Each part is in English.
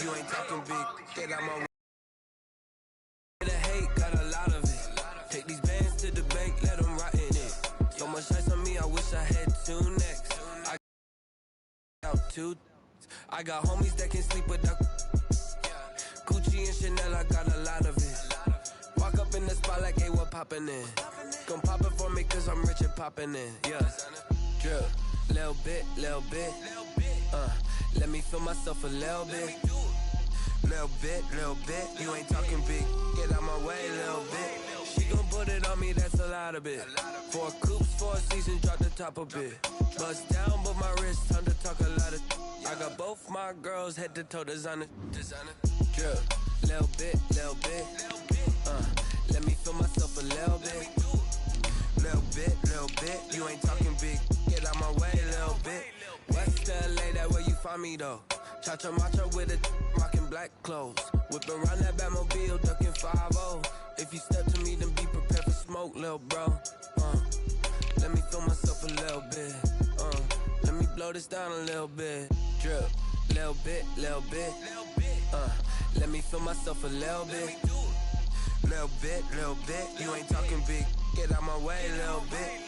You ain't talking big. Get out my way. The hate got a lot of it. Take these bands to the bank, let them rot in it. So much ice on me, I wish I had two necks. I out two. I got homies that can sleep without Gucci and Chanel, I got a lot of it. Walk up in the spot like, hey, what poppin' in? Gon' pop it for me cause I'm rich and poppin' in. Yeah, drip, little bit, let me feel myself a little bit. Little bit, you ain't talking big. Get out my way, little bit. She gon' put it on me, that's a lot of it. 4 coops, 4 seasons, drop the top a bit. Bust down, but my wrist, time to talk a lot of. I got both my girls head to toe designer. Drip, little bit, let me feel myself a little bit. Little bit, you ain't talking big. Get out my way, little bit. West LA, that where you find me though. Cha-cha macha with a rockin' black clothes. Whip around that Batmobile, ducking 5-0. If you step to me, then be prepared for smoke, little bro. Let me feel myself a little bit. Let me blow this down a little bit. Drip, little bit. Let me feel myself a little bit. Little bit, you ain't talking big. Get out my way, little bit.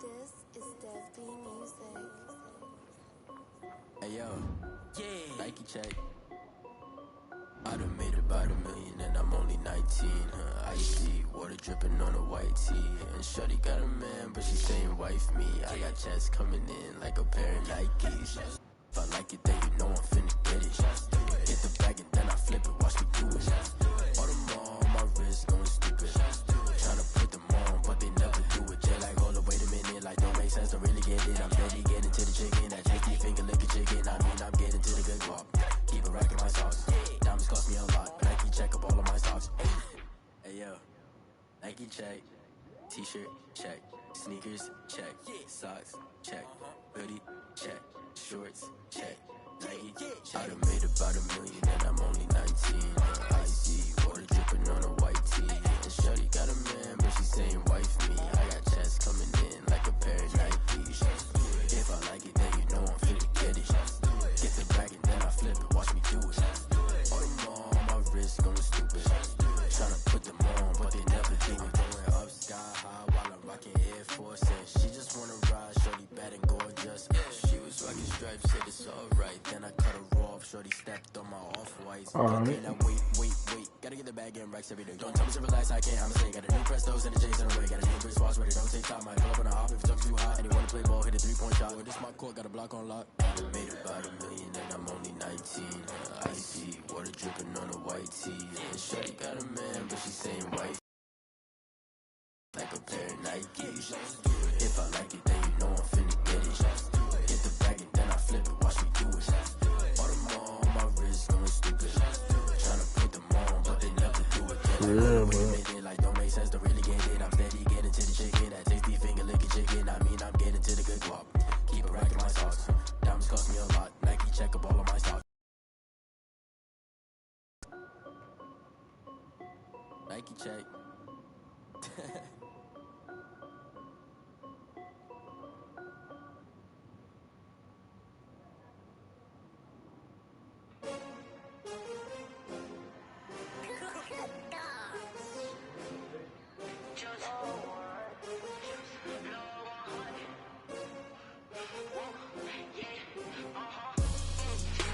This is Ddddd music. Hey yo, yeah, Nike check. I done made about $1 million and I'm only 19. Icy water dripping on a white tee. And shorty got a man, but she saying wife me. I got checks coming in like a pair of Nikes. If I like it, then you know I'm finna get it. Get the bag and then I flip it, watch me do it. All them on my wrist going stupid. Tryna put them on, but they never do it. Jay like, hold up, wait a minute, like don't make sense, don't really get it. I'm steady getting to the chicken, that tasty finger licking chicken. I mean, I'm getting to the good guap. Keep it racking my sauce. Diamonds cost me a lot. Nike check up all of my stocks. Hey yo, Nike check. T-shirt check. Sneakers check. Socks check. Hoodie check. Shorts check. Nike. I done made about $1 million and I'm only 19. Icy water dripping on a white tee. And shorty got a man, but she saying wife me. I got checks coming in like a pair of Nikes. If I like it, then you know I'm finna get it. Get the bag and then I flip it, watch me do it. All them on my wrist going stupid. Tryna put them on, but they never do it. Going up sky high while I'm rocking Air Force. And she just wanna ride, shorty bad and gorgeous. She was rocking stripes, said it's alright. Then I cut her off, shorty stepped on my off-whites. Okay, now wait. Gotta get the bag and racks every day. Don't tell me to relax, I can't, I'ma say. Got a new Prestos and a J's in the way. Got a new wristwatch, but it don't take time. Might pull up on a hop if it's too hot. And they wanna play ball, hit a 3-point shot. Well, this my court, got a block on lock. I done made about $1 million and I'm only 19. Icy water dripping on a white tee. And shorty got a man, but she saying wife. Like a pair of Nikes. If I like it, then you know I'm finna get it. Get the bag and then I flip it, watch me do it. All them on my wrist going stupid. Tryna put them on, but they never do it. Yeah, man. Like don't make sense, don't really get it. I'm steady getting to the chicken. That tasty finger licking chicken. I mean, I'm getting to the good guap. Keep it racking my sauce. Diamonds cost me a lot. Nike check up all of my stocks. Nike check.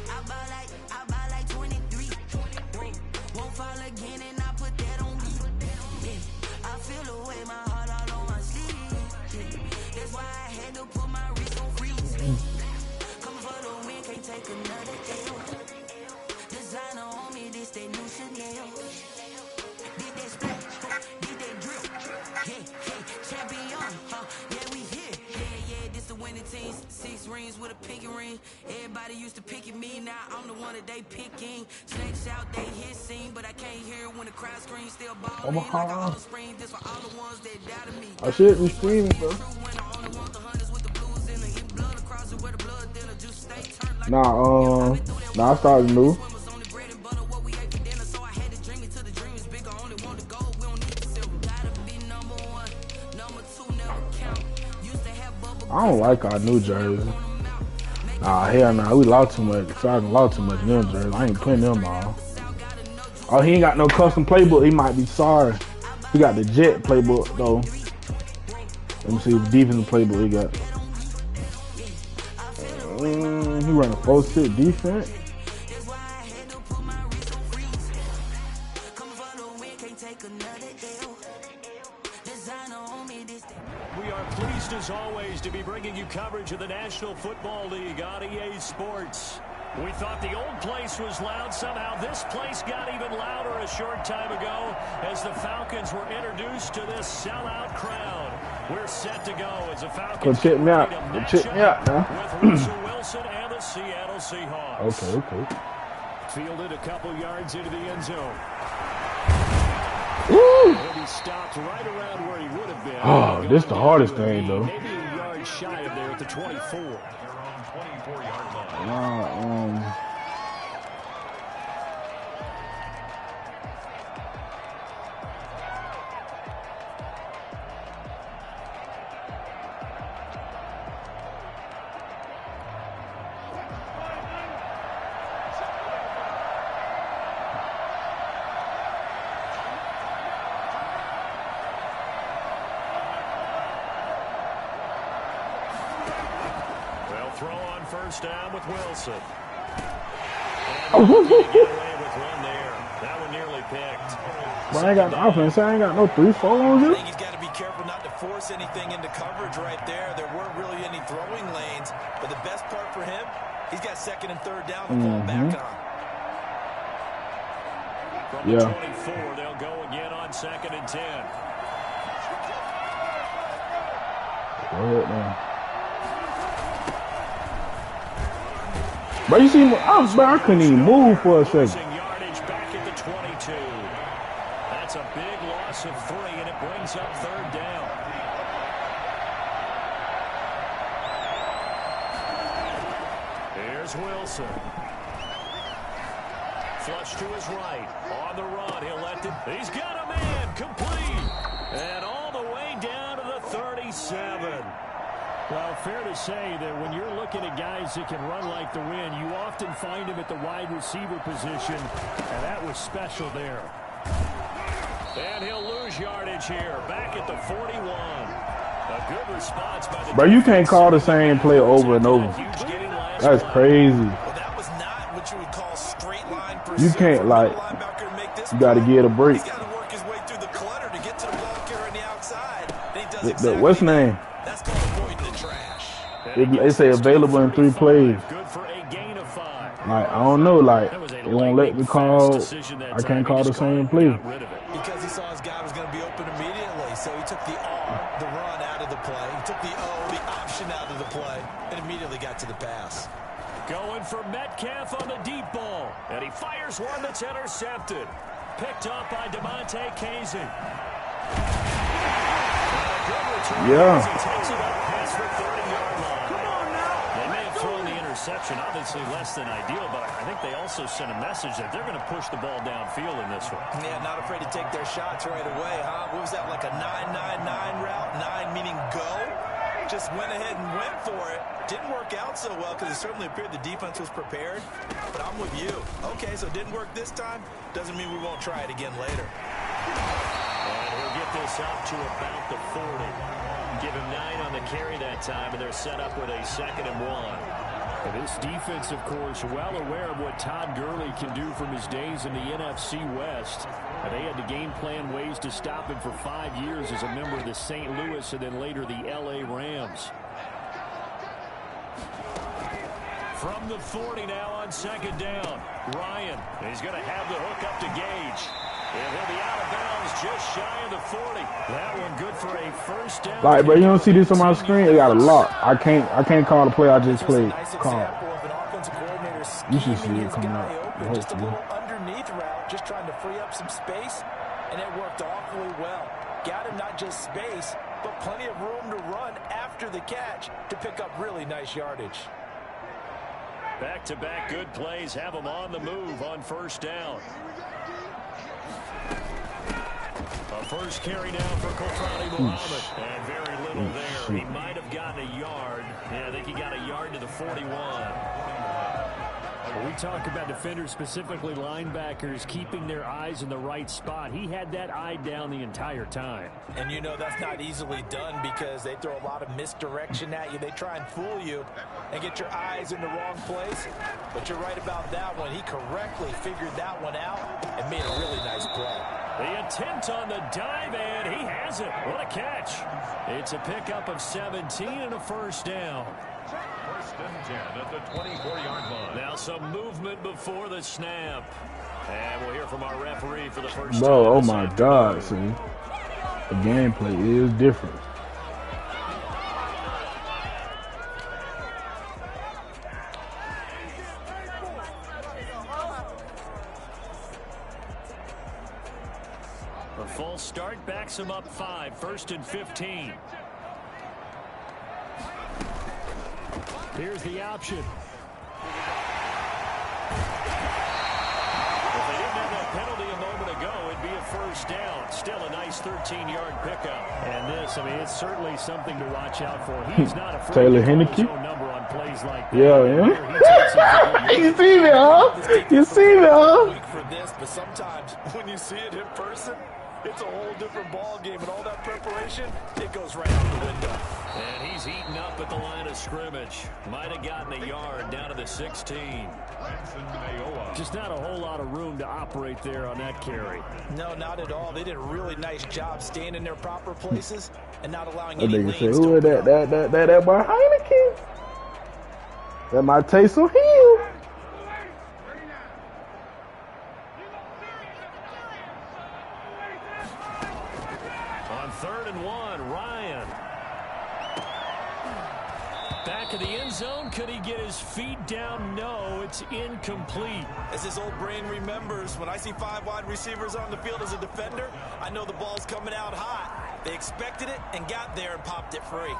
I buy like 23. Won't fall again and I put that on me. Yeah. I feel away my heart all on my sleeve. Yeah. That's why I had to put my wrist on freeze. Come for the win, can't take another L. Designer on me, this that new Chanel. Did that splash, did that drip. Yeah, champion, yeah, we here. Yeah, this the winning teams. 6 rings with a pinky ring. Everybody used to pick at me, now I'm the one that they picking. Snakes out, they hit scene, but I can't hear when the crowd screams. Still balling like a Hall of Spring. This for all the ones that doubted me. I should be streaming, bro. Nah, I started new. I don't like our new jersey. Nah, hell nah. We lost too much. Falcons lost too much in them jerseys. I ain't putting them all. Oh, he ain't got no custom playbook. He might be sorry. He got the Jet playbook though. Let me see what defensive playbook he got. He running 4-6 defense. We are pleased as always to be bringing you coverage of the National Football League on EA Sports. We thought the old place was loud. Somehow this place got even louder a short time ago as the Falcons were introduced to this sellout crowd. We're set to go as the Falcons check me out. Check me out now. With Russell Wilson and the Seattle Seahawks. Okay. Fielded a couple yards into the end zone. Woo! He'll be stopped right around where he would have been. Oh, this the hardest thing though. Maybe a yard shy of there at the 24. 24-yard line. Throw on first down with Wilson. And get away with one there. That one nearly picked. Well, I ain't got the offense. I ain't got no 3-4 on I you. think he's got to be careful not to force anything into coverage right there. There weren't really any throwing lanes, but the best part for him, he's got second and third down to fall back on. From the 24, they'll go again on second and 10. Go ahead now. But you see, I couldn't even move for a second. Yardage back at the 22. That's a big loss of 3, and it brings up third down. Here's Wilson. Flush to his right. On the run, he'll let it. He's got a man. Complete. And all the way down to the 37. Well, fair to say that when you're looking at guys that can run like the wind, you often find him at the wide receiver position, and that was special there. And he'll lose yardage here, back at the 41. A good response by the Bro, you can't call the same play over and over. That's crazy. Well, that was not what you would call straight line pursuit. You can't, like, you got to get a break. He's got to work his way through the clutter to get to the ball carrier on the outside. And he does exactly What's the name? That's called avoiding the trash. They say available in 3 plays. Good for a gain of 5. Like, I don't know, like, it won't let me call, I can't call the same play. Because he saw his guy was going to be open immediately, so he took the R, the run, out of the play. He took the O, the option out of the play, and immediately got to the pass. Going for Metcalf on the deep ball, and he fires one that's intercepted. Picked up by DeMonte Casey. Yeah. He takes it up past the 30-yard line. Come on now. They may have thrown the interception, obviously less than ideal, but I think they also sent a message that they're going to push the ball downfield in this one. Yeah, not afraid to take their shots right away, huh? What was that, like a 9-9-9 route? 9 meaning go? Just went ahead and went for it. Didn't work out so well because it certainly appeared the defense was prepared. But I'm with you. Okay, so it didn't work this time. Doesn't mean we won't try it again later. And he'll get this up to about the 40. Give him 9 on the carry that time, and they're set up with a 2nd and 1. This defense, of course, well aware of what Todd Gurley can do from his days in the NFC West. They had to game plan ways to stop him for 5 years as a member of the St. Louis and then later the L.A. Rams. From the 40 now on 2nd down. Ryan, he's going to have the hook up to Gage. And he'll be out of bounds just shy of the 40. That one good for a first down. Like, bro, you don't see this on my screen? It got a lock. I can't call the play I just played. Call. You should see it come out. Just a little underneath route, just trying to free up some space, and it worked awfully well. Got him not just space, but plenty of room to run after the catch to pick up really nice yardage. Back-to-back good plays have them on the move on first down. A First carry now for Kofrani Muhammad. And very little there. He might have gotten a yard. Yeah, I think he got a yard to the 41. When we talk about defenders, specifically linebackers, keeping their eyes in the right spot, he had that eye down the entire time. And you know that's not easily done because they throw a lot of misdirection at you. They try and fool you and get your eyes in the wrong place. But you're right about that one. He correctly figured that one out and made a really nice play. The attempt on the dive, and he has it. What a catch. It's a pickup of 17 and a first down. First and 10 at the 24-yard line. Now some movement before the snap. And we'll hear from our referee for the first Bro, time. oh my God, see. The gameplay is different. A full start backs him up 5, first and 15. Here's the option. If they didn't have that penalty a moment ago, it'd be a first down. Still a nice 13-yard pickup. And this, I mean, it's certainly something to watch out for. He's not afraid Taylor to throw Heineke? his own number on plays like that. Yeah. You see that, huh? You see that, huh? For this, but sometimes when you see it in person, it's a whole different ball game, and all that preparation, it goes right out the window. And he's eaten up at the line of scrimmage. Might have gotten a yard down to the 16. Just not a whole lot of room to operate there on that carry. No, not at all. They did a really nice job staying in their proper places and not allowing That any nigga lanes say, to who is open up. that boy Heineke? That might taste some heel. On 3rd and 1, Ryan. Back of the end zone. Could he get his feet down? No, it's incomplete. As his old brain remembers, when I see 5 wide receivers on the field as a defender, I know the ball's coming out hot. They expected it and got there and popped it free.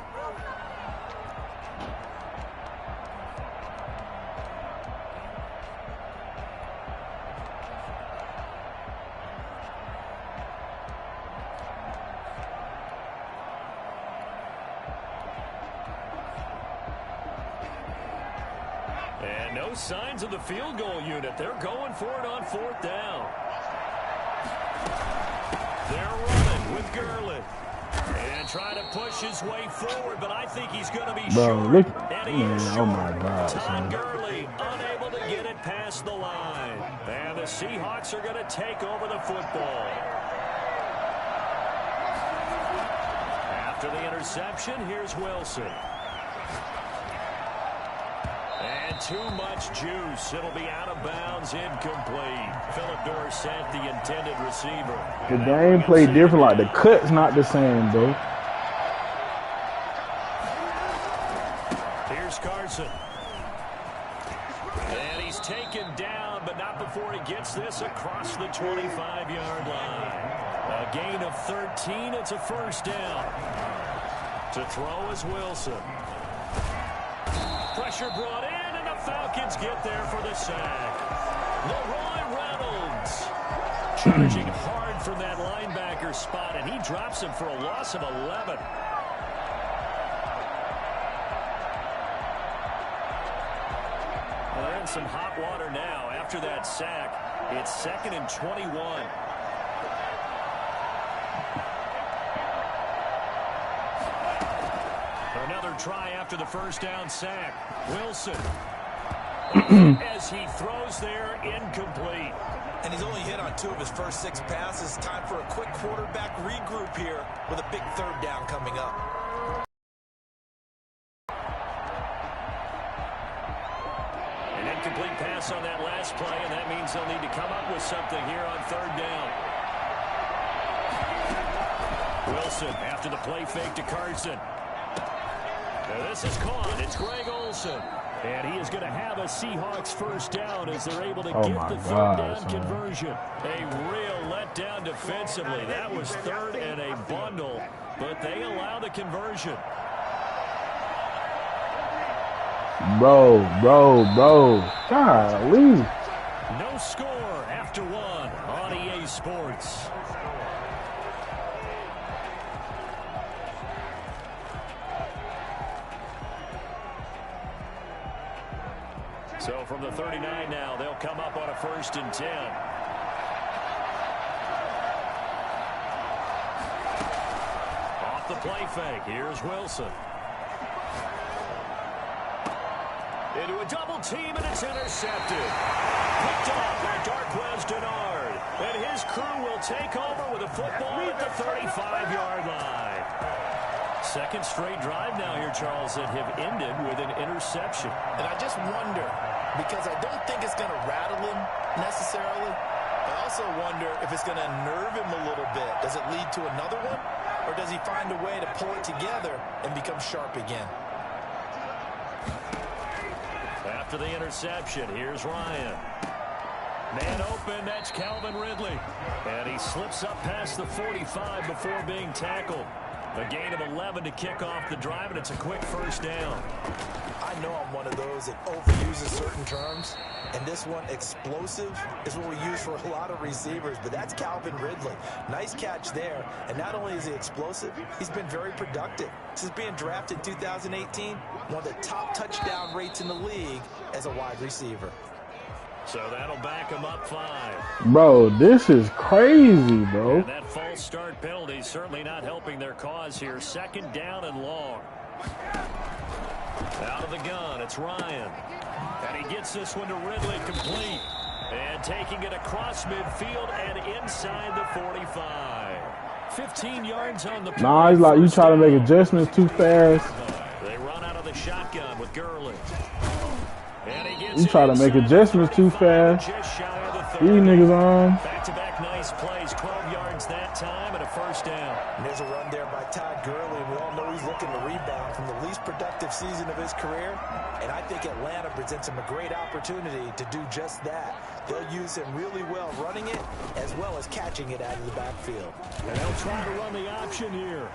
And no signs of the field goal unit. They're going for it on 4th down. They're running with Gurley. And trying to push his way forward, but I think he's going to be short. Look, And he is short. oh my God, Todd son. Gurley unable to get it past the line. And the Seahawks are going to take over the football. After the interception, here's Wilson. And too much juice. It'll be out of bounds, incomplete. Philip Dorsett, the intended receiver. The game played different. Like, the cut's not the same, bro. Here's Carson. And he's taken down, but not before he gets this across the 25-yard line. A gain of 13. It's a first down. To throw is Wilson. Pressure brought in, and the Falcons get there for the sack. Leroy Reynolds charging hard from that linebacker spot, and he drops him for a loss of 11. Well, they're in some hot water now. After that sack, it's 2nd and 21. Another try after the first down sack. Wilson. As he throws there, incomplete. And he's only hit on 2 of his first 6 passes. Time for a quick quarterback regroup here with a big 3rd down coming up. An incomplete pass on that last play, and that means they'll need to come up with something here on 3rd down. Wilson after the play fake to Carson. Now this is caught. It's Greg Olsen. And he is going to have a Seahawks first down as they're able to get the 3rd down conversion. A real letdown defensively. That was 3rd and a bundle, but they allow the conversion. Bro. Golly. No score after 1 on EA Sports. So from the 39 now, they'll come up on a 1st and 10. Off the play fake. Here's Wilson. Into a double team, and it's intercepted. Picked off by Darquez Dennard. And his crew will take over with a football at the 35-yard line. Second straight drive now here, Charles, that have ended with an interception. And I just wonder, because I don't think it's going to rattle him necessarily. I also wonder if it's going to unnerve him a little bit. Does it lead to another one? Or does he find a way to pull it together and become sharp again? After the interception, here's Ryan. Man open, that's Calvin Ridley. And he slips up past the 45 before being tackled. A gain of 11 to kick off the drive, and it's a quick 1st down. I know I'm one of those that overuses certain terms, and this one, explosive, is what we use for a lot of receivers, but that's Calvin Ridley. Nice catch there, and not only is he explosive, he's been very productive. Since being drafted in 2018, one of the top touchdown rates in the league as a wide receiver. So that'll back him up 5. Bro, this is crazy, bro. And that false start penalty is certainly not helping their cause here. 2nd down and long. Out of the gun, it's Ryan. And he gets this one to Ridley, complete. And taking it across midfield and inside the 45. 15 yards on the play. Nah, it's like you try to make adjustments too fast. They run out of the shotgun with Gurley. And he gets You try to make adjustments too fast. These niggas on. Back-to-back nice plays, 12 yards that time, and a 1st down. And there's a run there by Todd Gurley. We all know he's looking to rebound from the least productive season of his career. And I think Atlanta presents him a great opportunity to do just that. They'll use him really well running it as well as catching it out of the backfield. And they'll try to run the option here.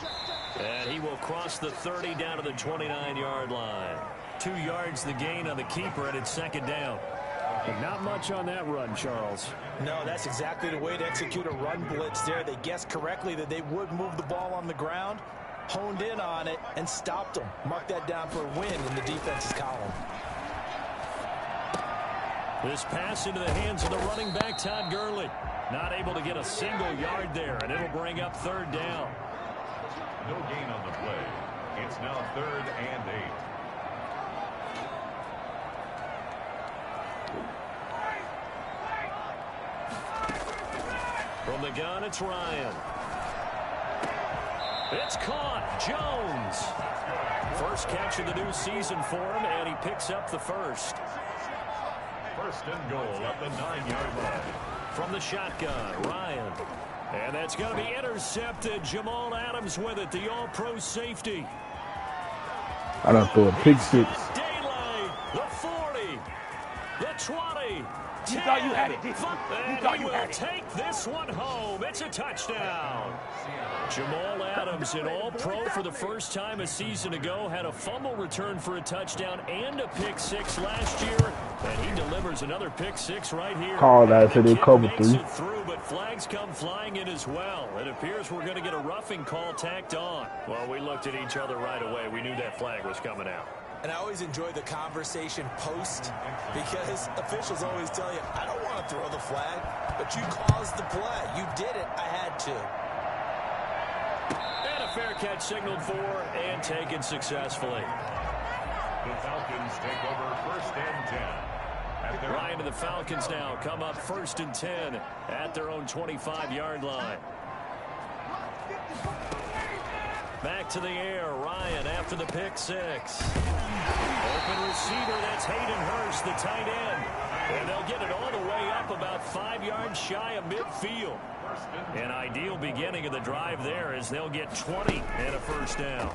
And he will cross the 30 down to the 29-yard line. 2 yards the gain on the keeper, and it's 2nd down. And not much on that run, Charles. No, that's exactly the way to execute a run blitz there. They guessed correctly that they would move the ball on the ground, honed in on it, and stopped them. Mark that down for a win in the defense's column. This pass into the hands of the running back, Todd Gurley. Not able to get a single yard there, and it'll bring up 3rd down. No gain on the play. It's now 3rd and 8. From the gun, it's Ryan. It's caught. Jones. First catch of the new season for him, and he picks up the 1st. 1st and goal at the 9-yard line. From the shotgun, Ryan. And that's going to be intercepted. Jamal Adams with it, the all-pro safety. I done threw a pick 6. Daylight, the 40, the 20. You thought you had it, didn't you? You thought you had it. Take this one home. It's a touchdown. Jamal Adams, an all-pro for the first time a season ago, had a fumble return for a touchdown and a pick 6 last year, and he delivers another pick 6 right here. Call that to the cover 3. Through, but flags come flying in as well. It appears we're going to get a roughing call tacked on. Well, we looked at each other right away. We knew that flag was coming out. And I always enjoy the conversation post because officials always tell you, I don't want to throw the flag, but you caused the play. You did it. I had to. And a fair catch signaled for and taken successfully. The Falcons take over 1st and 10. Ryan and the Falcons now come up 1st and 10 at their own 25-yard line. Back to the air, Ryan after the pick 6. Open receiver, that's Hayden Hurst, the tight end. And they'll get it all the way up about 5 yards shy of midfield. An ideal beginning of the drive there as they'll get 20 and a 1st down.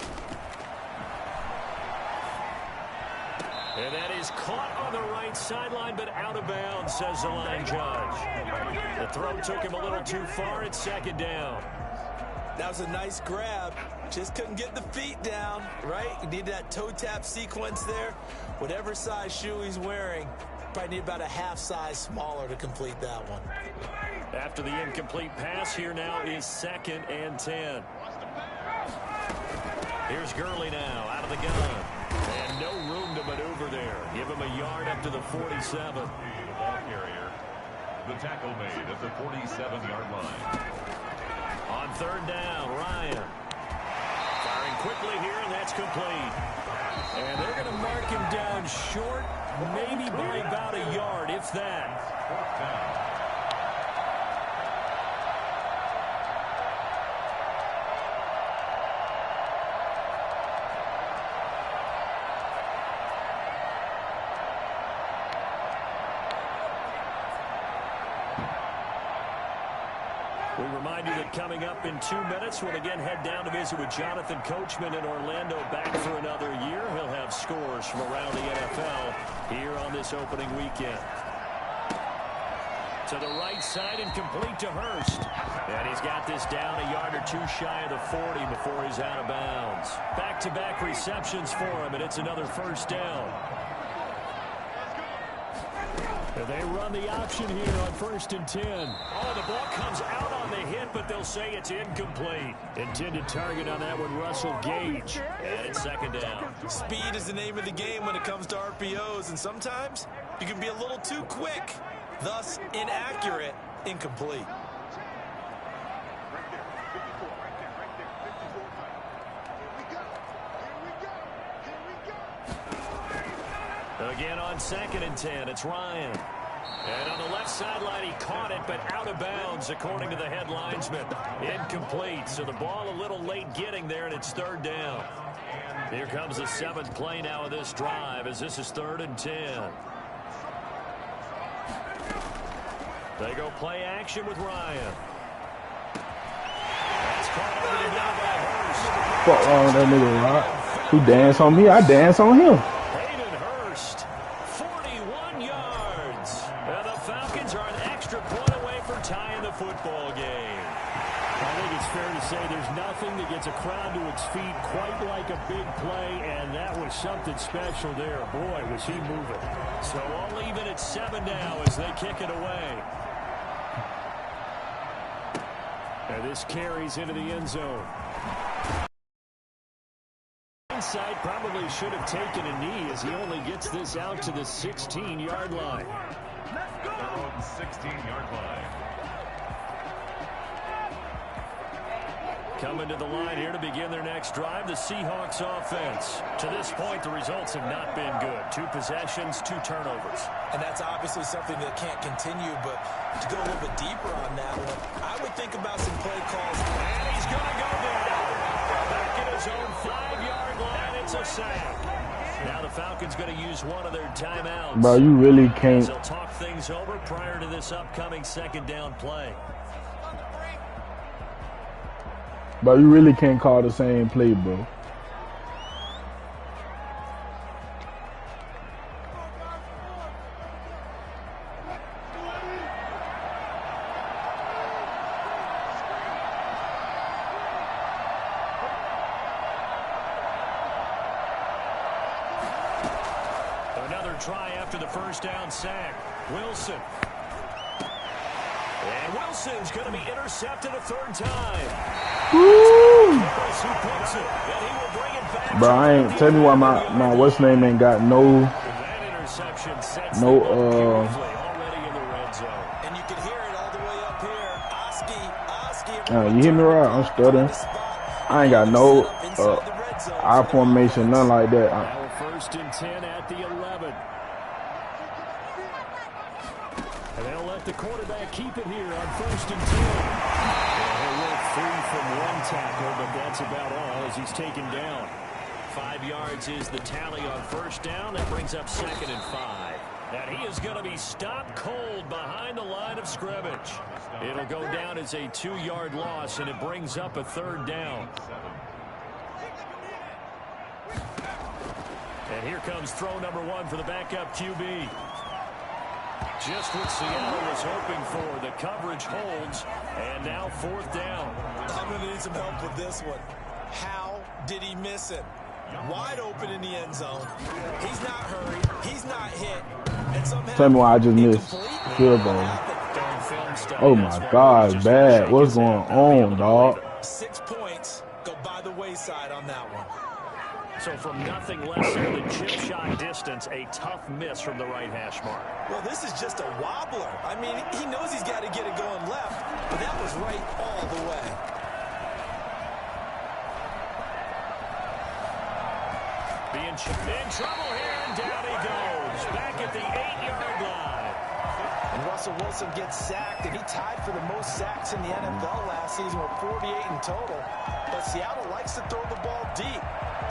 And that is caught on the right sideline, but out of bounds, says the line judge. The throw took him a little too far. It's 2nd down. That was a nice grab. Just couldn't get the feet down, right? You need that toe tap sequence there. Whatever size shoe he's wearing, probably need about a half size smaller to complete that one. After the incomplete pass, here now is 2nd and 10. Here's Gurley now out of the gun. And no room to maneuver there. Give him a yard up to the 47. The ball carrier. The tackle made at the 47-yard line. On third down, Ryan. Firing quickly here, and that's complete. And they're going to mark him down short, maybe by about a yard, if that. Fourth down. We remind you that coming up in 2 minutes, we'll again head down to visit with Jonathan Coachman in Orlando, back for another year. He'll have scores from around the NFL here on this opening weekend. To the right side and complete to Hurst. And he's got this down a yard or two shy of the 40 before he's out of bounds. Back-to-back receptions for him, and it's another first down. They run the option here on 1st and 10. Oh, the ball comes out on the hit, but they'll say it's incomplete. Intended target on that one, Russell Gage. And it's 2nd down. Speed is the name of the game when it comes to RPOs, and sometimes you can be a little too quick, thus inaccurate, incomplete. Again on 2nd and 10, it's Ryan. And on the left sideline, he caught it, but out of bounds, according to the head linesman. Incomplete, so the ball a little late getting there, and it's 3rd down. Here comes the 7th play now of this drive, as this is 3rd and 10. They go play action with Ryan. That's caught over the middle by Hurst. Fuck wrong with that nigga, Rod? He dance on me, I dance on him. Hayden Hurst, 41 yards. And the Falcons are an extra point away from tying the football game. I think it's fair to say there's nothing that gets a crowd to its feet quite like a big play, and that was something special there. Boy, was he moving. So all even at 7 now as they kick it away. And this carries into the end zone. Inside probably should have taken a knee as he only gets this out to the 16-yard line. Their own 16-yard line. Coming to the line here to begin their next drive, the Seahawks offense. To this point, the results have not been good. 2 possessions, 2 turnovers. And that's obviously something that can't continue, but to go a little bit deeper on that one, I would think about some play calls. And he's going to go down. Back at his own 5-yard line, it's a sack. Now the Falcons going to use one of their timeouts. Bro, you really can't. They'll talk things over prior to this upcoming 2nd down play. But you really can't call the same play, bro. Another try after the first down sack. Wilson. And Wilson's going to be intercepted a 3rd time. Woo! Bro, I ain't tell me why my what's name ain't got no And you can hear it all the way up here. you hear me right? I'm stuttering. I ain't got no I formation, nothing like that. Now 1st and 10 at the 11. And they'll let the quarterback keep it here on 1st and 10. He'll work free from one tackle, but that's about all as he's taken down. 5 yards is the tally on 1st down. That brings up 2nd and 5. And he is going to be stopped cold behind the line of scrimmage. It'll go down as a 2-yard loss, and it brings up a 3rd down. And here comes throw number 1 for the backup QB. Just what Seattle was hoping for. The coverage holds, and now 4th down. I'm going to need some help with this one. How did he miss it? Wide open in the end zone. He's not hurried. He's not hit. And somehow Tell me why I just missed field goal. Oh my God, bad. What's going on, dog? 6 points go by the wayside on that one. So from nothing less than the chip shot distance, a tough miss from the right hash mark. Well, this is just a wobbler. I mean, he knows he's got to get it going left, but that was right all the way. In trouble here, and down he goes. Back at the 8-yard line. And Russell Wilson gets sacked, and he tied for the most sacks in the NFL last season with 48 in total. But Seattle likes to throw the ball deep.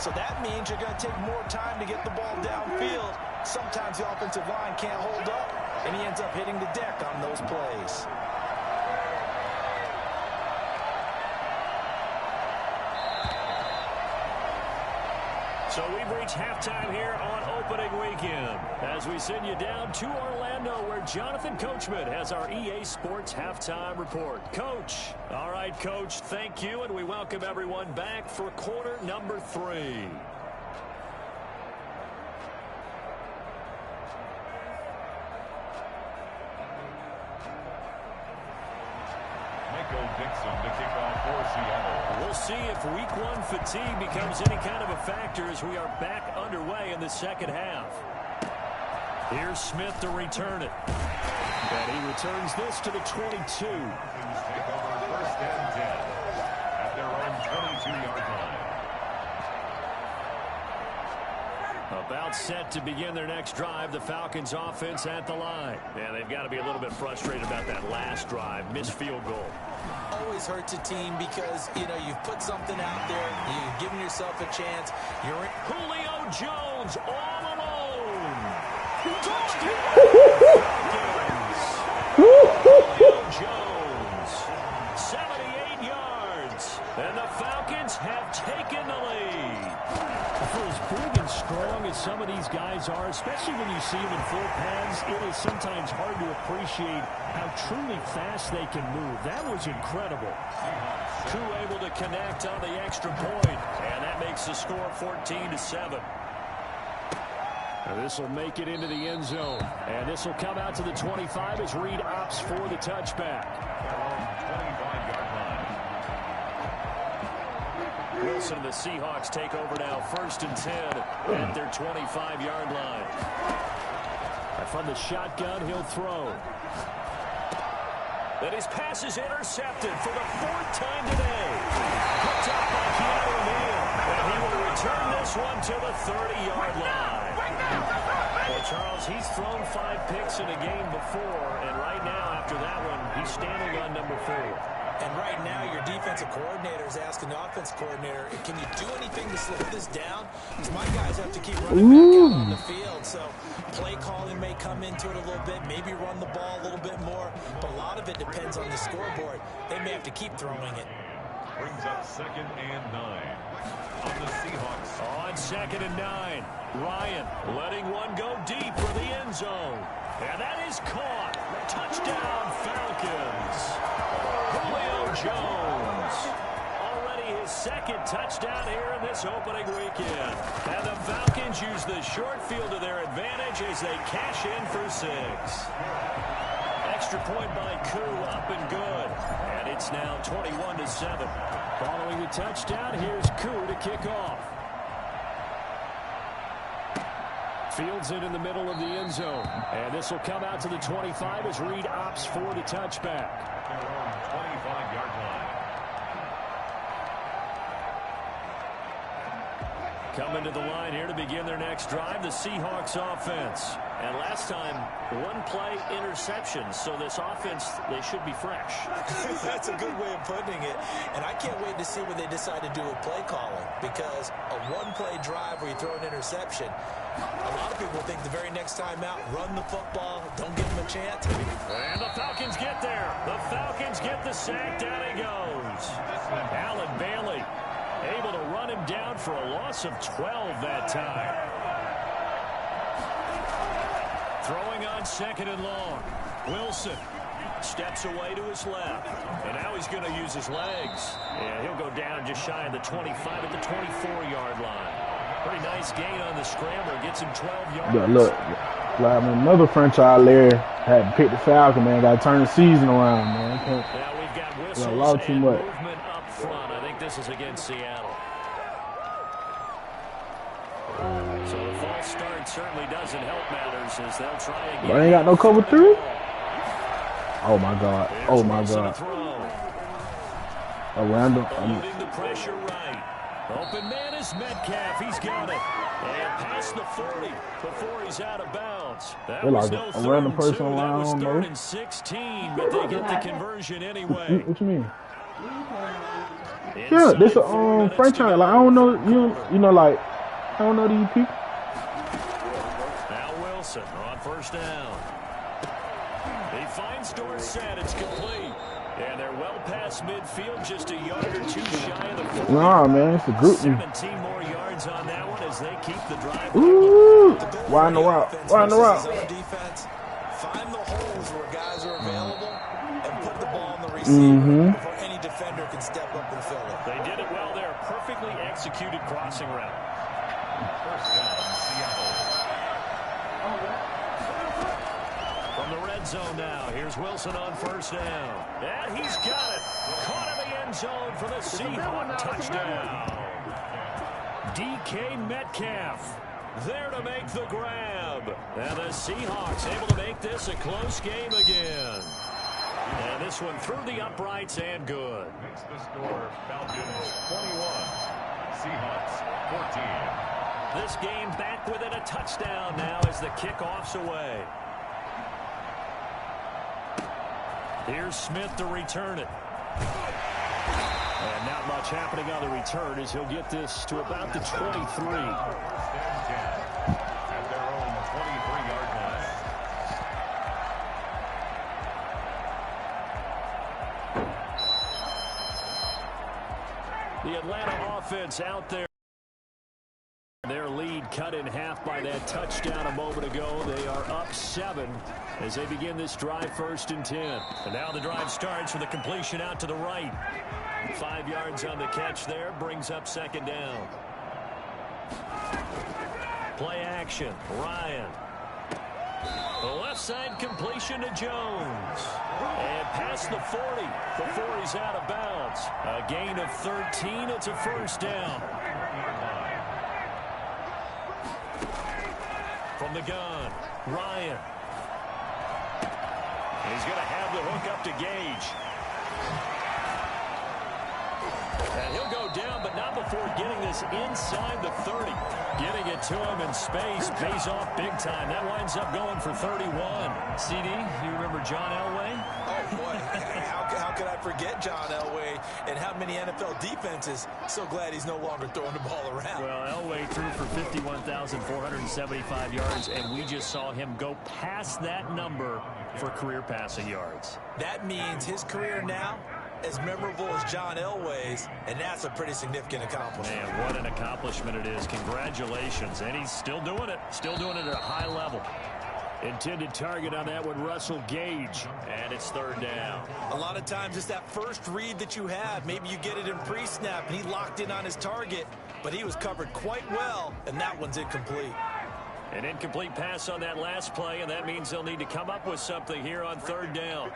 So that means you're going to take more time to get the ball downfield. Sometimes the offensive line can't hold up, and he ends up hitting the deck on those plays. So we've reached halftime here on opening weekend as we send you down to Orlando where Jonathan Coachman has our EA Sports halftime report. Coach. All right, Coach, thank you, and we welcome everyone back for quarter number 3. Dixon to kick off for Seattle. We'll see if week 1 fatigue becomes any kind of a factor as we are back underway in the second half. Here's Smith to return it. And he returns this to the 22. Take over first and 10 at their own 22-yard line. About set to begin their next drive, the Falcons offense at the line. Yeah, they've got to be a little bit frustrated about that last drive, missed field goal. Always hurts a team because, you know, you've put something out there, you've given yourself a chance. You're in. Julio Jones all alone. Touchdown! Julio Jones, 78 yards, and the Falcons have taken the lead. For as big and strong as some of these guys are, especially when you see them in full pads, it is sometimes hard to appreciate how truly fast they can move. That was incredible. Koo able to connect on the extra point, and that makes the score 14-7. This will make it into the end zone, and this will come out to the 25 as Reed opts for the touchback. 25-yard line. Wilson and the Seahawks take over now, 1st and 10 at their 25-yard line. From the shotgun, he'll throw. And his pass is intercepted for the 4th time today. Picked up by Keanu Neal, and he will return this one to the 30-yard line. Well, Charles, he's thrown 5 picks in a game before, and right now, after that one, he's standing on number 4. And right now, your defensive coordinator is asking the offense coordinator, can you do anything to slow this down? Because my guys have to keep running back out on the field. So play calling may come into it a little bit, maybe run the ball a little bit more. But a lot of it depends on the scoreboard. They may have to keep throwing it. Brings up 2nd and 9 on the Seahawks. On 2nd and 9, Ryan letting one go deep for the end zone. And that is caught. Touchdown, Falcons. Julio Jones. Already his 2nd touchdown here in this opening weekend. And the Falcons use the short field to their advantage as they cash in for 6. Extra point by Koo, up and good. And it's now 21-7. Following the touchdown, here's Koo to kick off. Fields it in the middle of the end zone. And this will come out to the 25 as Reed opts for the touchback. Their own 25-yard line. Coming to the line here to begin their next drive, the Seahawks offense. And last time, 1-play interception. So this offense, they should be fresh. That's a good way of putting it. And I can't wait to see what they decide to do with play calling. Because a 1-play drive where you throw an interception, a lot of people think the very next time out, run the football, don't give them a chance. And the Falcons get there. The Falcons get the sack. Down he goes. Allen Bailey able to run him down for a loss of 12 that time. Throwing on 2nd and long. Wilson steps away to his left. And now he's going to use his legs. And he'll go down just shy of the 25 at the 24-yard line. Pretty nice gain on the scrambler. Gets him 12 yards. But look, like another franchise there had to pick the Falcon, man. Got to turn the season around, man. Now we've got whistles too and much movement up front. I think this is against Seattle. So the false start certainly doesn't help matters as they'll try again. But I ain't got no cover 3? Oh my God. Oh my God. A random. Loading the pressure right. Open man is Metcalf. He's got it. And past the 40 before he's out of bounds. That was no a random person around. That was around, 3rd and 16, but they get the conversion anyway. What you mean? Yeah, this a franchise. Like I don't know, you know, like I don't know these people. Now Wilson on first down. He finds Dorsett. It's complete. And they're well past midfield, just a yard or two shy of the 40. Nah, man, it's a group. 17 more yards on that one as they keep the drive. Ooh, wide in the route. Wide in the route. Defense, find the holes where guys are available and put the ball on the receiver before any defender can step up and fill it. They did it well there. Perfectly executed crossing route. First down, Seattle. From the red zone now, here's Wilson on first down. And he's got it. Caught in the end zone for the Seahawks touchdown. DK Metcalf there to make the grab. And the Seahawks able to make this a close game again. And this one through the uprights and good. Makes the score Falcons 21, Seahawks 14. This game back within a touchdown now as the kickoff's away. Here's Smith to return it. And not much happening on the return as he'll get this to about the 23. At their own 23-yard line. The Atlanta offense out there. Their lead cut in half by that touchdown a moment ago. They are up 7 as they begin this drive 1st and 10. And now the drive starts with a completion out to the right. 5 yards on the catch there, brings up 2nd down. Play action, Ryan. The left side completion to Jones. And past the 40 before he's out of bounds. A gain of 13, it's a first down. From the gun, Ryan. He's going to have the hook up to Gage. And he'll go down, but not before getting this inside the 30. Getting it to him in space pays off big time. That winds up going for 31. CD, you remember John Elway? Oh, boy. How could I forget John Elway and how many NFL defenses? So glad he's no longer throwing the ball around. Well, Elway threw for 51,475 yards, and we just saw him go past that number for career passing yards. That means his career now as memorable as John Elway's, and that's a pretty significant accomplishment. Man, what an accomplishment it is. Congratulations. And he's still doing it. Still doing it at a high level. Intended target on that one, Russell Gage. And it's 3rd down. A lot of times it's that first read that you have. Maybe you get it in pre-snap, and he locked in on his target, but he was covered quite well, and that one's incomplete. An incomplete pass on that last play, and that means they'll need to come up with something here on 3rd down.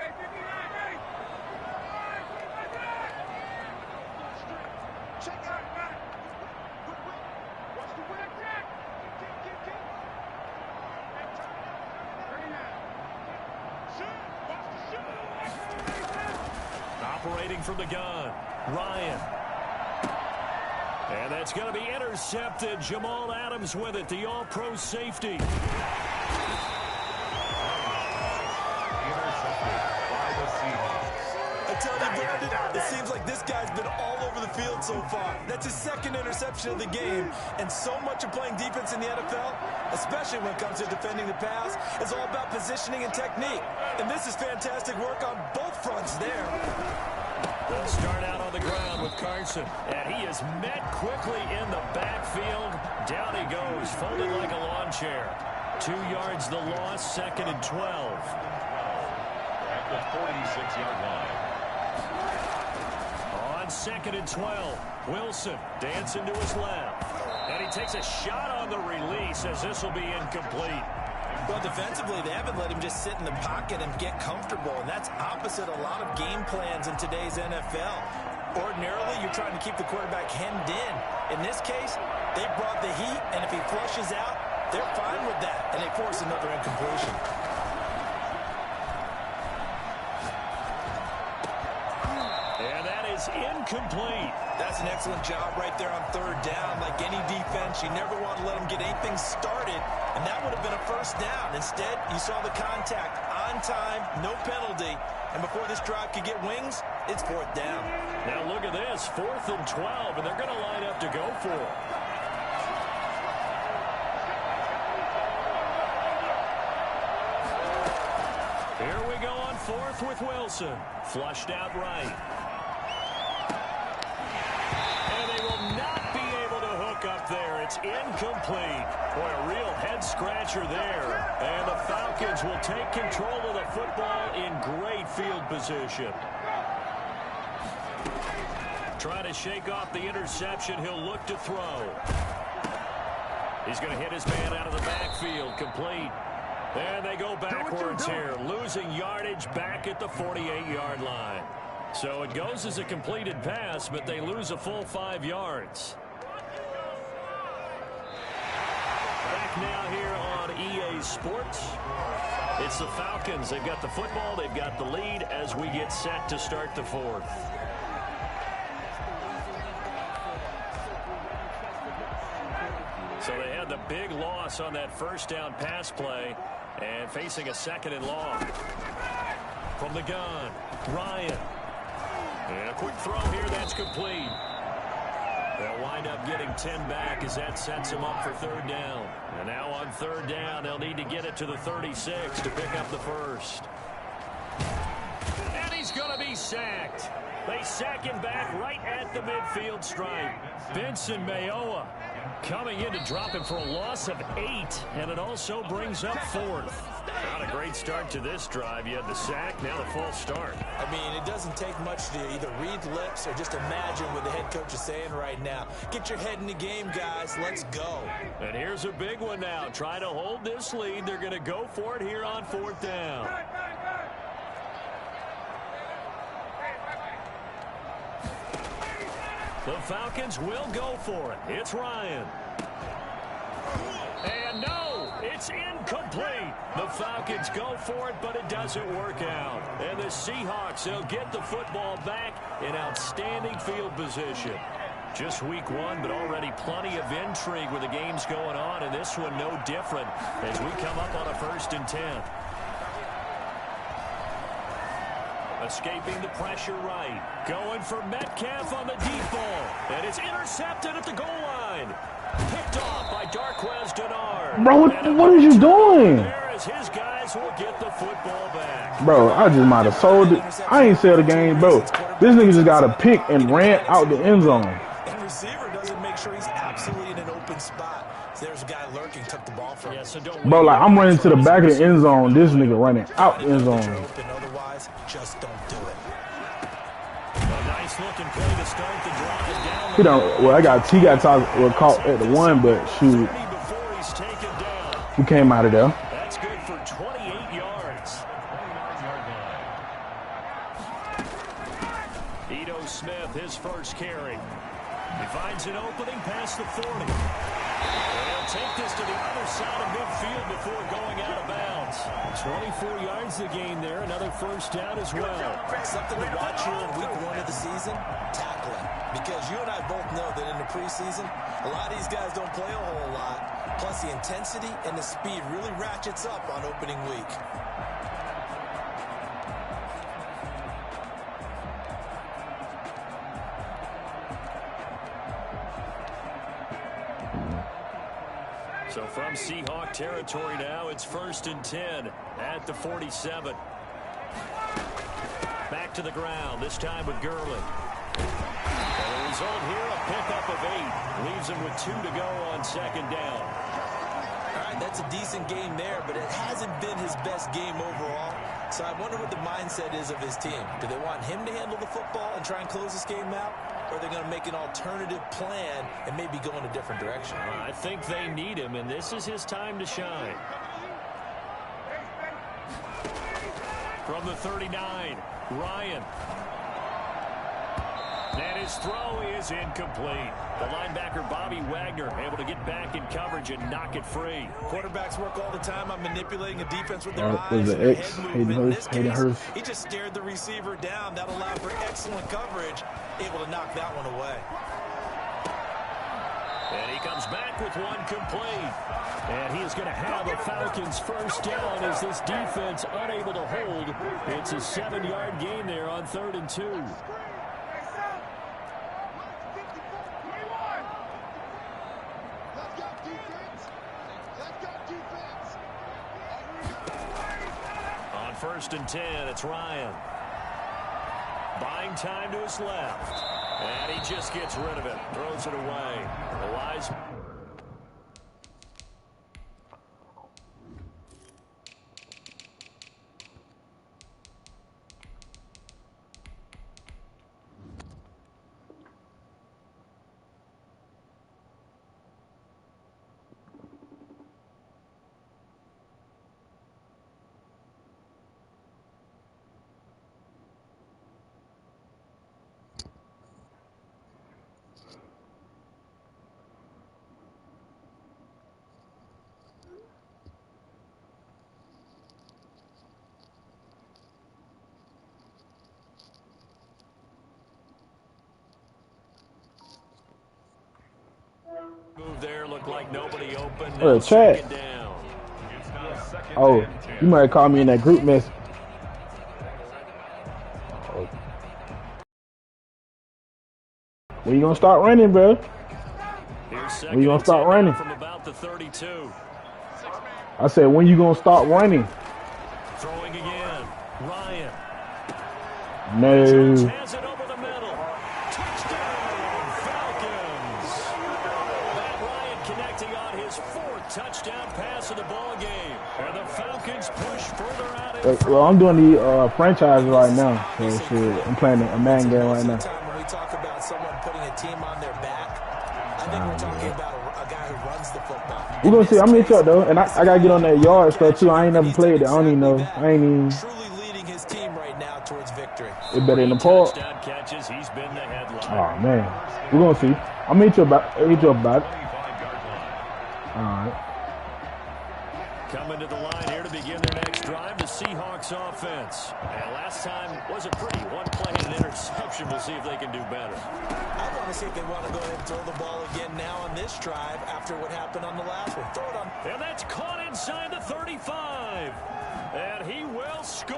Operating from the gun, Ryan. And that's going to be intercepted. Jamal Adams with it, the all-pro safety. I tell you, Brandon, it seems like this guy's been all over the field so far. That's his 2nd interception of the game. And so much of playing defense in the NFL, especially when it comes to defending the pass, is all about positioning and technique. And this is fantastic work on both fronts there. They'll start out on the ground with Carson. And he is met quickly in the backfield. Down he goes, folded like a lawn chair. 2 yards the loss, 2nd and 12. At the 46-yard line. On 2nd and 12, Wilson dancing to his left. And he takes a shot on the release as this will be incomplete. Well, defensively, they haven't let him just sit in the pocket and get comfortable, and that's opposite a lot of game plans in today's NFL. Ordinarily, you're trying to keep the quarterback hemmed in. In this case, They brought the heat, and if he flushes out, they're fine with that, and they force another incompletion. And that is incomplete. That's an excellent job right there on third down. Like any defense, you never want to let them get anything started, and that would have been a first down. Instead, you saw the contact on time, no penalty, and before this drive could get wings, it's fourth down. Now look at this, 4th and 12, and they're going to line up to go for it. Here we go on 4th with Wilson. Flushed out right. And they will not be able to hook up there. It's incomplete. Boy, a real head-scratcher there. And the Falcons will take control of the football in great field position. Trying to shake off the interception. He'll look to throw. He's going to hit his man out of the backfield. Complete. And they go backwards here, losing yardage back at the 48-yard line. So it goes as a completed pass, but they lose a full 5 yards. Back now here on EA Sports. It's the Falcons. They've got the football. They've got the lead as we get set to start the 4th. So they had the big loss on that first down pass play and facing a 2nd and long. From the gun, Ryan. And a quick throw here, that's complete. They'll wind up getting 10 back as that sets them up for 3rd down. And now on 3rd down, they'll need to get it to the 36 to pick up the first. And he's going to be sacked. They sack him back right at the midfield stripe. Benson Mayowa coming in to drop him for a loss of 8, and it also brings up 4th. Not a great start to this drive. You had the sack, now the false start. I mean, it doesn't take much to either read lips or just imagine what the head coach is saying right now. Get your head in the game, guys. Let's go. And here's a big one now. Try to hold this lead. They're going to go for it here on 4th down. The Falcons will go for it. It's Ryan. And no, it's incomplete. The Falcons go for it, but it doesn't work out. And the Seahawks, they'll get the football back in outstanding field position. Just week 1, but already plenty of intrigue with the games going on, and this one no different as we come up on a 1st and 10. Escaping the pressure right. Going for Metcalf on the deep ball. And it's intercepted at the goal line. Picked off by Darquez Dennard. Bro, what are you doing? There as his guys will get the football back. Bro, I just might have sold it. I ain't sell the game, bro. This nigga just got a pick and ran out the end zone. And receiver doesn't make sure he's absolutely in an open spot. So there's a guy lurking, took the ball from him. Bro, like, I'm running to the back of the end zone. This nigga running out the end zone. Otherwise, just don't do it. A nice looking play to start the drive down. He don't. Well, he got caught at the 1, but shoot, we came out of there. That's good for 28 yards. Ito Smith, his first carry. He finds an opening past the 40. They'll take this to the other side of midfield before going out of bounds. 24 yards the gain there. Another first down as well. Something to watch here in week 1 of the season, tackling. Because you and I both know that in the preseason, a lot of these guys don't play a whole lot. Plus the intensity and the speed really ratchets up on opening week. So from Seahawk territory now, it's 1st and 10 at the 47. Back to the ground, this time with Gurley. And the result here, a pickup of 8. Leaves him with 2 to go on 2nd down. All right, that's a decent game there, but it hasn't been his best game overall. So I wonder what the mindset is of his team. Do they want him to handle the football and try and close this game out? Or are they going to make an alternative plan and maybe go in a different direction? I think they need him, and this is his time to shine. From the 39, Ryan. And his throw is incomplete. The linebacker, Bobby Wagner, able to get back in coverage and knock it free. Quarterbacks work all the time on manipulating a defense with their eyes Was and the their X head Hayden movement. In Hurst? this Hayden case, Hurst. he just stared the receiver down. That allowed for excellent coverage, able to knock that one away. And he comes back with one complete. And he is going to have a Falcons first down as this defense unable to hold. It's a 7-yard gain there on 3rd and 2. On 1st and 10, it's Ryan. Buying time to his left. And he just gets rid of it. Throws it away. The Wise. Move there, looked like nobody open. Now Chad. 2nd down. Oh, you might have called me in that group message. Oh. When you gonna start running, bro? When you gonna start running? From about the 32. I said, when you gonna start running? Throwing again. Ryan. No. Has it over the middle. Touchdown, Falcons. Matt Ryan connecting on his 4th touchdown pass of the ball game. And the Falcons push further out in front. Well, I'm doing the franchise right now. So shit, I'm playing a man game right now. When we talk about someone putting a team on their back, I think we're talking about a guy who runs the football. We're gonna see. I'm gonna tell though, and I gotta get on that yard stuff too. I ain't never played it. I don't even know. I ain't even. Truly leading his team right now towards victory. It better in the park. Touchdown catches. He's been the headline. Oh man, we're gonna see. I'll meet you about it. All right. Coming to the line here to begin their next drive, the Seahawks offense. And last time was a pretty one play and an interception. We'll see if they can do better. I want to see if they want to go ahead and throw the ball again now on this drive after what happened on the last one. Throw it on. And that's caught inside the 35. And he will score.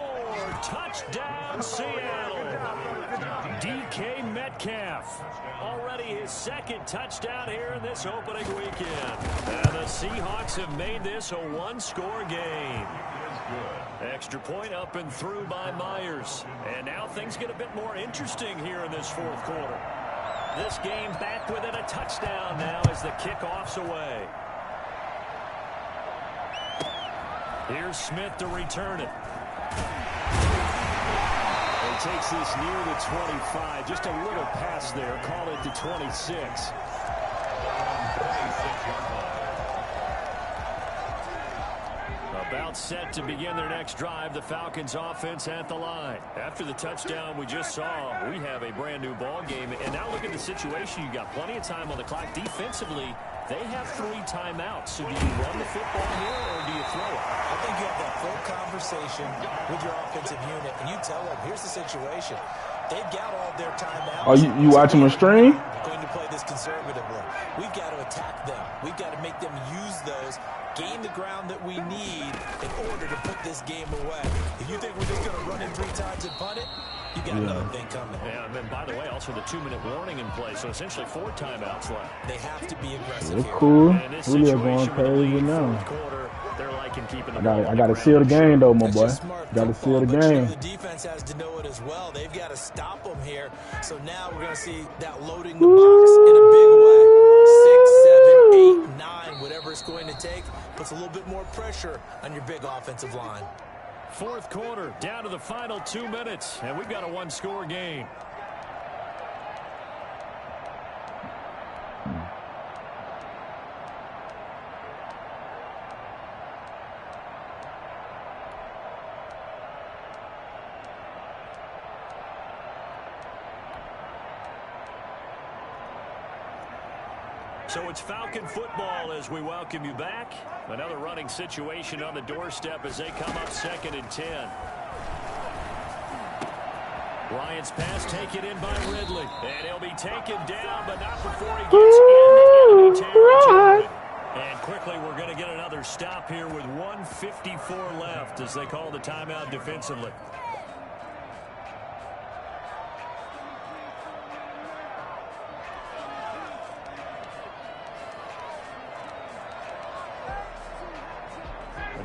Touchdown, Seattle. DK Metcalf. Already his 2nd touchdown here in this opening weekend. And the Seahawks have made this a 1-score game. Extra point up and through by Myers. And now things get a bit more interesting here in this 4th quarter. This game back within a touchdown now as the kickoff's away. Here's Smith to return it. He takes this near the 25. Just a little pass there. Call it the 26. About set to begin their next drive. The Falcons offense at the line. After the touchdown we just saw, we have a brand new ball game. And now look at the situation. You got plenty of time on the clock. Defensively, they have 3 timeouts. So do you run the football here or do you throw it? I think you have that full conversation with your offensive unit, and you tell them, here's the situation. They've got all their timeouts. Oh, you watching my stream? We're going to play this conservatively. We've got to attack them. We've got to make them use those, gain the ground that we need in order to put this game away. If you think we're just going to run in 3 times and punt it, you got another thing coming. Yeah, and then, by the way, also the 2-minute warning in play, so essentially 4 timeouts left. They have to be aggressive It's here. cool. And this Julio situation going crazy with the lead, now. 4th quarter, they're liking keeping the I ball gotta on seal the ground. game though, my That's boy. just smart Gotta seal the football, but game. the defense has to know it as well. They've got to stop them here. So now we're going to see that loading the box in a big way. 6, 7, 8, 9, whatever it's going to take, puts a little bit more pressure on your big offensive line. 4th quarter, down to the final 2 minutes, and we've got a 1-score game. So it's Falcon football as we welcome you back. Another running situation on the doorstep as they come up 2nd and 10. Ryan's pass taken in by Ridley. And he'll be taken down, but not before he gets into enemy territory. And quickly, we're going to get another stop here with 1:54 left as they call the timeout defensively.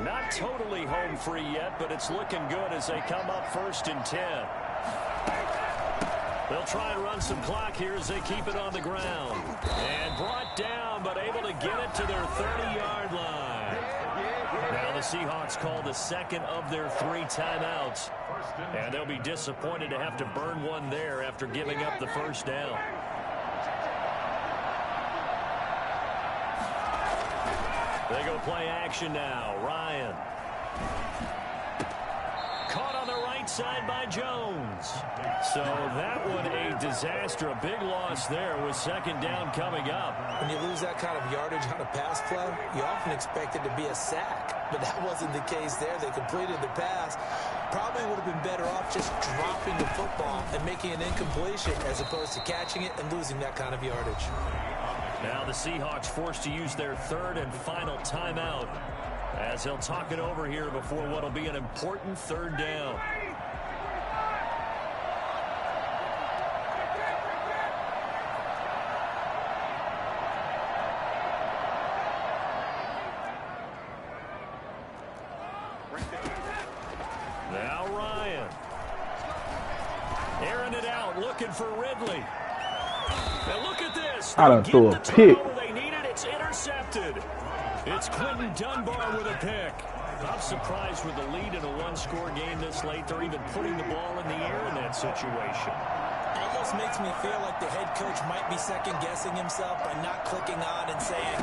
Not totally home free yet, but it's looking good as they come up 1st and 10. They'll try and run some clock here as they keep it on the ground. And brought down, but able to get it to their 30-yard line. Now the Seahawks call the 2nd of their 3 timeouts. And they'll be disappointed to have to burn one there after giving up the 1st down. They go play action now. Ryan. Caught on the right side by Jones. So that one a disaster. A big loss there with 2nd down coming up. When you lose that kind of yardage on a pass play, you often expect it to be a sack. But that wasn't the case there. They completed the pass. Probably would have been better off just dropping the football and making an incompletion as opposed to catching it and losing that kind of yardage. Now the Seahawks forced to use their 3rd and final timeout as he'll talk it over here before what will be an important 3rd down. Now Ryan. Airing it out, looking for Ridley. Now look at this. I done threw a pick. They need it. It's intercepted. It's Quentin Dunbar with a pick. I'm surprised with the lead in a one-score game this late. They're even putting the ball in the air in that situation. Almost makes me feel like the head coach might be second-guessing himself by not clicking on and saying,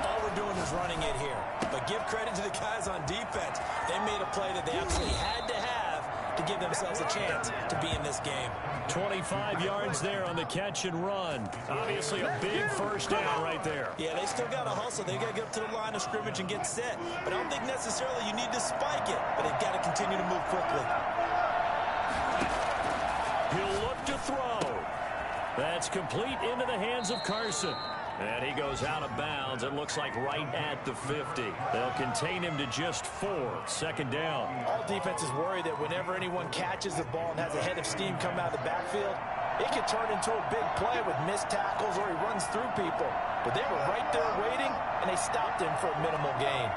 all we're doing is running it here. But give credit to the guys on defense. They made a play that they absolutely had to have to give themselves a chance to be in this game. 25 yards there on the catch and run. Obviously a big 1st down right there. Yeah, they still got to hustle. They got to get up to the line of scrimmage and get set. But I don't think necessarily you need to spike it, but they've got to continue to move quickly. He'll look to throw. That's complete into the hands of Carson. And he goes out of bounds. It looks like right at the 50. They'll contain him to just 4. 2nd down. All defenses worry that whenever anyone catches the ball and has a head of steam come out of the backfield, it can turn into a big play with missed tackles or he runs through people. But they were right there waiting, and they stopped him for a minimal gain.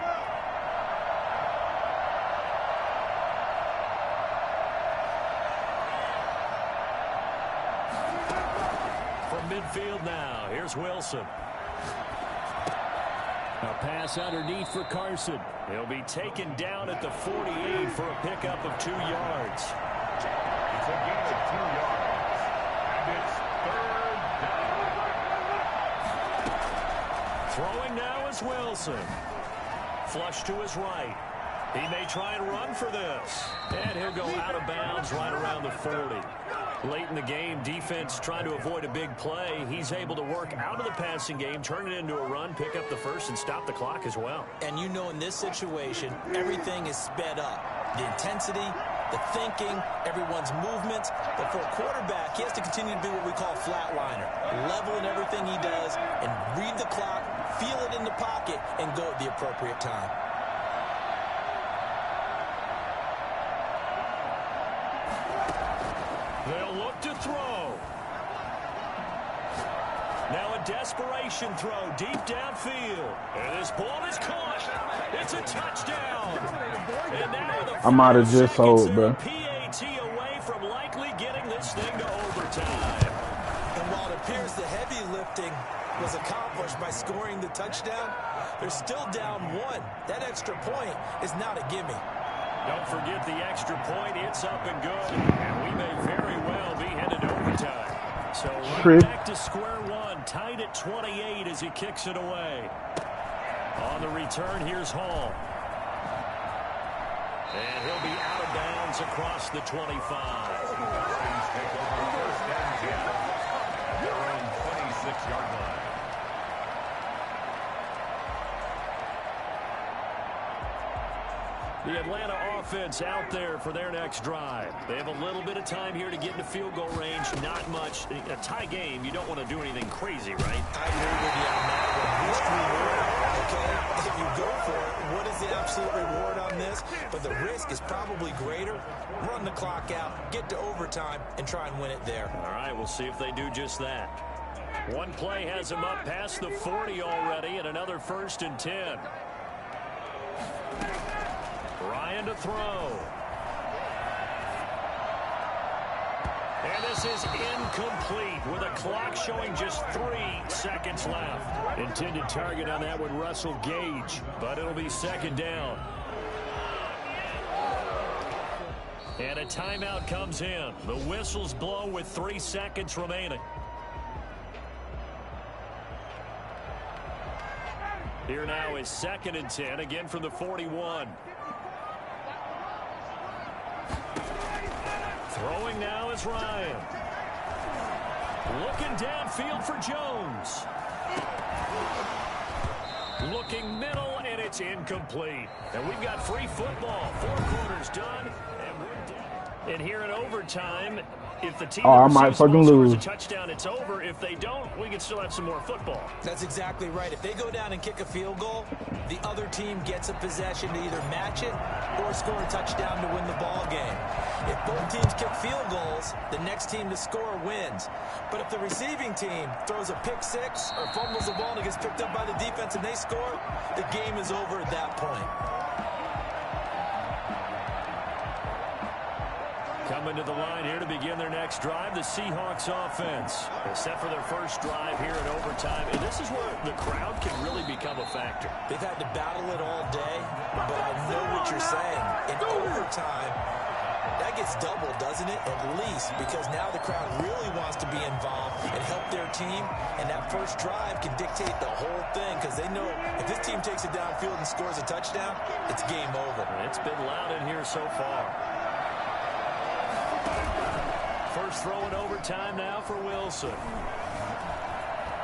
Midfield now. Here's Wilson. A pass underneath for Carson. He'll be taken down at the 48 for a pickup of 2 yards. It's a gain of 2 yards. And it's 3rd down. Throwing now is Wilson. Flush to his right. He may try and run for this. And he'll go out of bounds right around the 40. Late in the game, defense trying to avoid a big play. He's able to work out of the passing game, turn it into a run, pick up the 1st, and stop the clock as well. And you know in this situation, everything is sped up. The intensity, the thinking, everyone's movements. But for a quarterback, he has to continue to be what we call a flatliner. Level in everything he does and read the clock, feel it in the pocket, and go at the appropriate time. They'll look to throw. Now a desperation throw deep downfield. And this ball is caught. It's a touchdown. And now the I might have just sold, bro. PAT away from likely getting this thing to overtime. And while it appears the heavy lifting was accomplished by scoring the touchdown, they're still down 1. That extra point is not a gimme. Don't forget the extra point. It's up and good. And we may very well be headed to overtime. So right back to square one. Tied at 28 as he kicks it away. On the return, here's Hall. And he'll be out of bounds across the 25. Lions take over 1st and 10 at their own 26-yard line. the Atlanta offense out there for their next drive. They have a little bit of time here to get into field goal range. Not much. A tie game, you don't want to do anything crazy, right? I agree with you on that one. Risk reward, okay? If you go for it, what is the absolute reward on this? But the risk is probably greater. Run the clock out, get to overtime, and try and win it there. All right, we'll see if they do just that. One play has him up past the 40 already, and another 1st and 10. Ryan to throw. And this is incomplete with a clock showing just 3 seconds left. Intended target on that one, Russell Gage, but it'll be 2nd down. And a timeout comes in. The whistles blow with 3 seconds remaining. Here now is 2nd and 10, again from the 41. Throwing now is Ryan. Looking downfield for Jones. Looking middle, and it's incomplete. And we've got free football. 4 quarters done, and we're down. And here in overtime, if the team I might fucking scores lose. a touchdown, it's over. If they don't, we can still have some more football. That's exactly right. If they go down and kick a field goal, the other team gets a possession to either match it or score a touchdown to win the ball game. If both teams kick field goals, the next team to score wins. But if the receiving team throws a pick 6 or fumbles the ball and it gets picked up by the defense and they score, the game is over at that point. Coming to the line here to begin their next drive, the Seahawks offense. They're set for their first drive here in overtime. And this is where the crowd can really become a factor. They've had to battle it all day, but I know what you're saying. In overtime, that gets doubled, doesn't it? At least, because now the crowd really wants to be involved and help their team. And that first drive can dictate the whole thing because they know if this team takes it downfield and scores a touchdown, it's game over. It's been loud in here so far. First throw in overtime now for Wilson.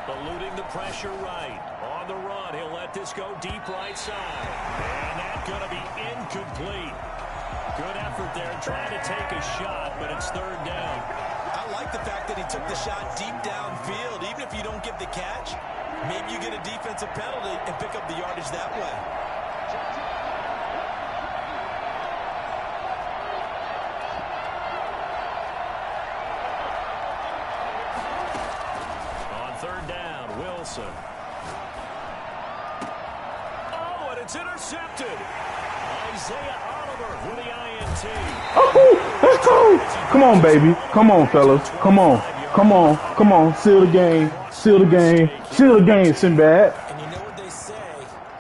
Eluding the pressure right. On the run, he'll let this go deep right side. And that's going to be incomplete. Good effort there trying to take a shot, but it's 3rd down. I like the fact that he took the shot deep downfield. Even if you don't get the catch, maybe you get a defensive penalty and pick up the yardage that way. Oh, and it's intercepted. Isaiah Oliver with the INT. Oh, let's go. Come on, baby. Come on, fellas. Come on. Come on. Come on. Seal the game. Seal the game. Seal the game, Sinbad. And you know what they say,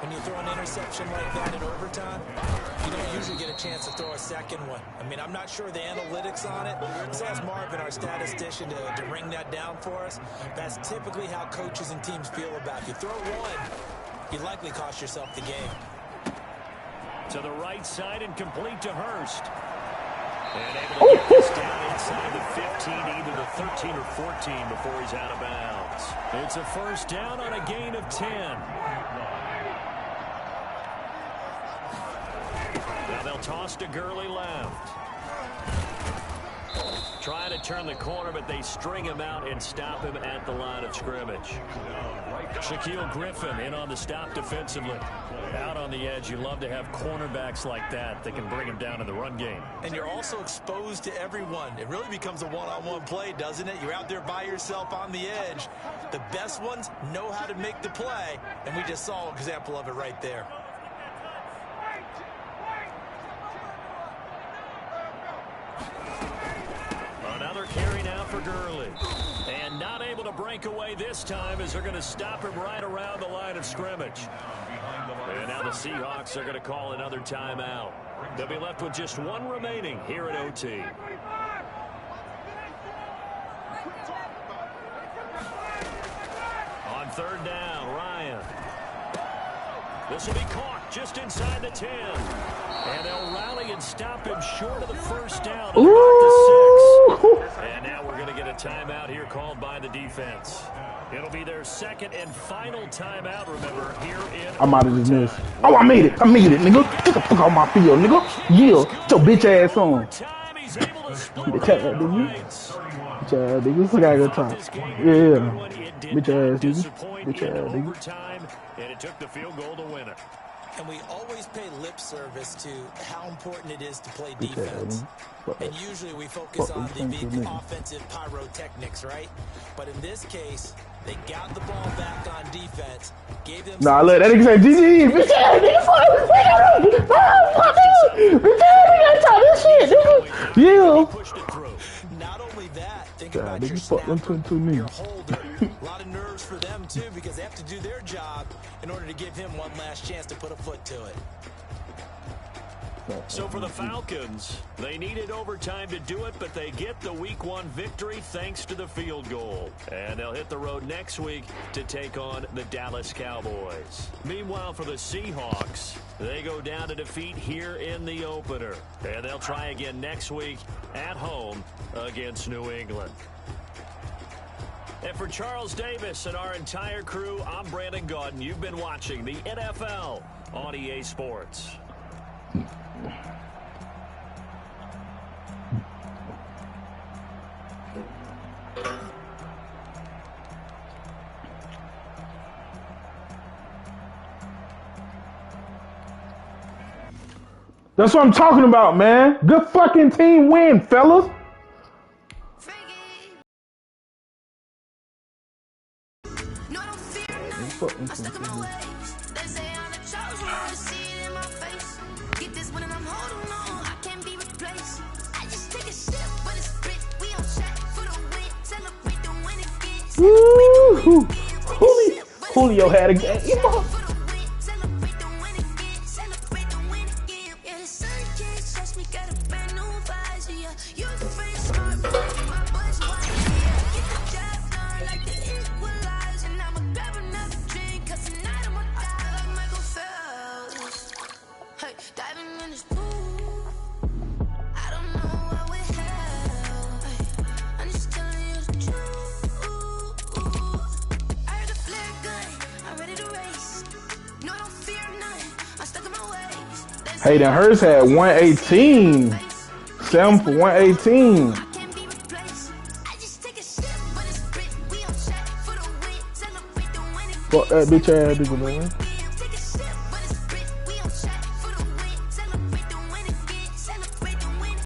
when you throw an interception like that in overtime, you don't usually get a chance to throw a second one. I mean, I'm not sure the analytics on it. Let's ask Marvin, our statistician, to ring that down for us. That's typically how coaches and teams feel about it. If you throw one, you likely cost yourself the game. To the right side and complete to Hurst. And able to get this down inside the 15, either the 13 or 14 before he's out of bounds. It's a first down on a gain of 10. Now they'll toss to Gurley left. Trying to turn the corner, but they string him out and stop him at the line of scrimmage. Shaquille Griffin in on the stop defensively. Out on the edge, you love to have cornerbacks like that that can bring him down in the run game. And you're also exposed to everyone. It really becomes a one-on-one play, doesn't it? You're out there by yourself on the edge. The best ones know how to make the play, and we just saw an example of it right there. Another carry now for Gurley. And not able to break away this time as they're going to stop him right around the line of scrimmage. And now the Seahawks are going to call another timeout. They'll be left with just one remaining here at OT. On 3rd down, Ryan. This will be caught just inside the 10. And they'll rally and stop him short of the first down. About the 6. And now we're going to get a timeout here called by the defense. It'll be their second and final timeout, remember, here in I might have just missed. Oh, I made it, nigga. Get the fuck out my field, nigga. Yeah, get your bitch ass on. He's able to split Bitch ass, nigga. Bitch ass, nigga. Look at good time. Yeah. Bitch ass, nigga. Bitch ass, nigga. And it took the field goal to win it. And we always pay lip service to how important it is to play defense. And usually we focus on the big offensive pyrotechnics, right? But in this case, they got the ball back on defense. Gave them look, that nigga say GG. Bitch ass, nigga. Bitch ass, nigga. This shit, nigga. Yeah. Not only that, think about your holder. A lot of nerves for them, too, because they have to do their job in order to give him one last chance to put a foot to it. So for the Falcons, they needed overtime to do it, but they get the Week 1 victory thanks to the field goal. And they'll hit the road next week to take on the Dallas Cowboys. Meanwhile, for the Seahawks, they go down to defeat here in the opener. And they'll try again next week at home against New England. And for Charles Davis and our entire crew, I'm Brandon Gaudin. You've been watching the NFL on EA Sports. That's what I'm talking about, man. Good fucking team win, fellas. Woo! Julio had a game. Hey, then hers had 118. 7 for 118. Fuck that bitch ass nigga, man.